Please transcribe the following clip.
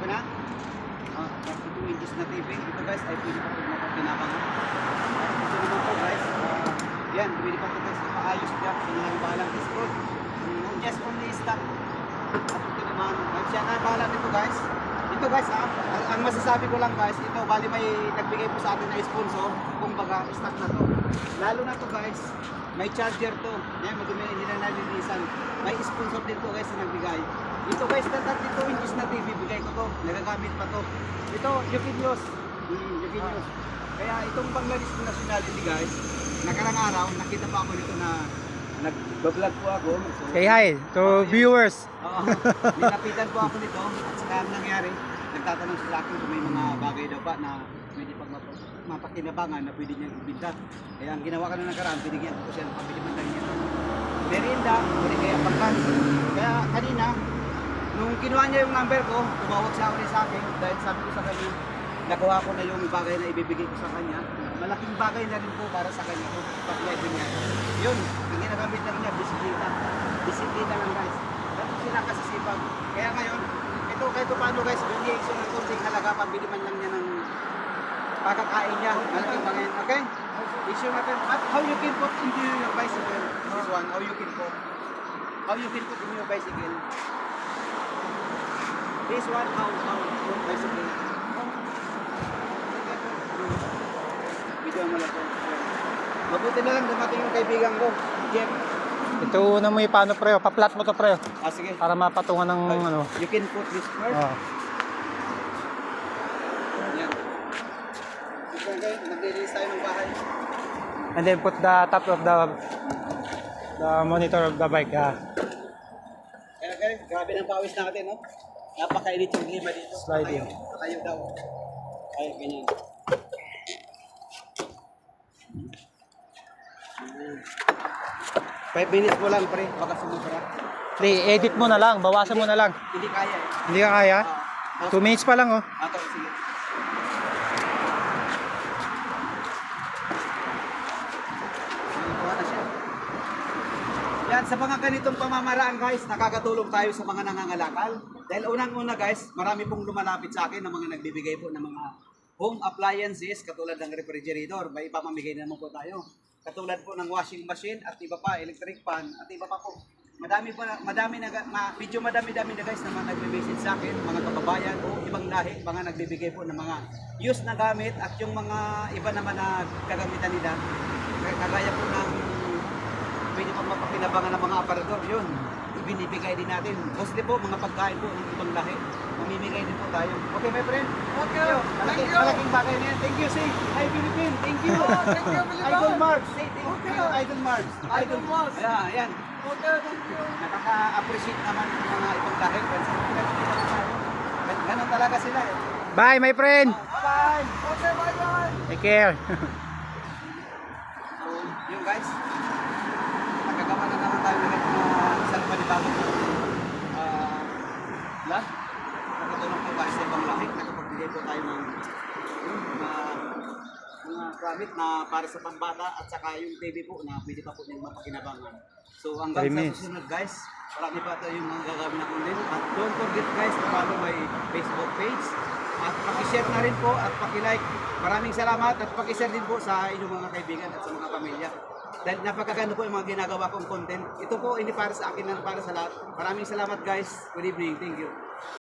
Okay na? 32 inches na TV. Ito guys ay pwede pa po mapapinabangan. Ito naman po guys. Yan, pwede pa po guys ipaayos dyan. Pinalang balang discord. Just only stock. At ito naman. Siya na bahala nito guys. Ito guys ang masasabi ko lang guys, ito bali may nagbigay po sa atin na sponsor. Kumbaga stock na to. Lalo na to guys. May charger to. Yan, madumi hindi na nalinisan. May sponsor din to guys na nagbigay. Ito guys, na 32 inches na TV, bigay ko to. Nagagamit pa to. Ito, Yuki News. Yuki News. Kaya itong Bangladesh Nationality guys, nakarang araw, nakita pa ako dito na nag-vlog po ako. So, Say hi to viewers. Oo. Nilapitan po ako nito. At saka ang nangyari, nagtatanong sila akin kung may mga bagay daw ba na pwede pag mapakinabangan na pwede niyang ibinta. Kaya ang ginawa ka na nakaraan, binigyan ko siya ng pabiliman lang niya. Merienda, pwede kaya pagkan. Kaya kanina, nung kinuha niya yung number ko, tumawag siya ulit sa akin dahil sabi ko sa kanya, nagawa ko na yung bagay na ibibigay ko sa kanya. Malaking bagay na rin po para sa kanya kung pag-live niya. Yun, ang ginagamit lang niya, disiplina. Disiplina lang guys. Dapat sila kasisipag. Kaya ngayon, ito kahit paano guys, bigyan siya ng konting halaga, pabili man lang niya ng pagkakain niya. Malaking bagay. Okay? Issue natin. How you can put into your bicycle? This one, how you can put. How you can put in your bicycle. This one, how put bicycle. Video mo lang po. Mabuti na lang dumating yung kaibigan ko, Jeff. Ito una mo yung paano preo, pa-flat mo to preo. Sige. Para mapatungan ng ano. You can put this first. Oh. Yan. Okay, nag-release tayo ng bahay. And then put the top of the monitor of the bike. Okay, grabe ng pawis natin, no? Napakainit yung klima dito. Sliding. Tayo daw. Ay, ganyan. 5 minutes mo lang, pre. Baka sumubra. Edit mo na lang, bawasan mo na lang. Hindi kaya eh. Hindi ka kaya? 2 minutes pa lang oh. Ato, sige. Nakuha na siya. Yan, sa mga ganitong pamamaraan guys, nakakatulong tayo sa mga nangangalakal. Dahil unang-una guys, marami pong lumalapit sa akin ng mga nagbibigay po ng mga home appliances katulad ng refrigerator. May ipamamigay naman po tayo. Katulad po ng washing machine at iba pa, electric fan at iba pa po. Madami na guys naman nagme-message sa akin, mga kababayan o ibang lahi, mga nagbibigay po ng mga used na gamit at yung mga iba naman na kagamitan nila. Kagaya po ng pwede pang mapakinabangan ng mga aparador, yun. Ibinibigay din natin. Mostly po, mga pagkain po ng ibang lahi. Mamimigay din po tayo. Okay, my friend? Okay. Malaking bagay na yan. Thank you, say. Hi, Philippines. Thank you. Thank you, Philippines. Idol Marks. Say thank you, Idol Marks. Idol Marks. Yeah, yan. Okay, thank you. Nakaka-appreciate naman ng mga ibang lahi. Ganon talaga sila eh. Bye my friend. Bye! Okay, bye-bye. Take care. So, yun guys. Nagkagawa na naman tayo ng isang panibagong vlog. Nakatulong po guys sa ibang lahi. Nakapagbigay po tayo ng mga gamit na para sa pambata at saka yung TV po na pwede pa po nyung mapakinabangan. So hanggang sa susunod guys, marami pa tayong mga gagawin na content. At don't forget guys to follow my Facebook page. At paki-share na rin po at paki-like. Maraming salamat at paki-share din po sa inyong mga kaibigan at sa mga pamilya. Dahil napakaganda po yung mga ginagawa kong content. Ito po hindi para sa akin lang, para sa lahat. Maraming salamat guys. Good evening. Thank you.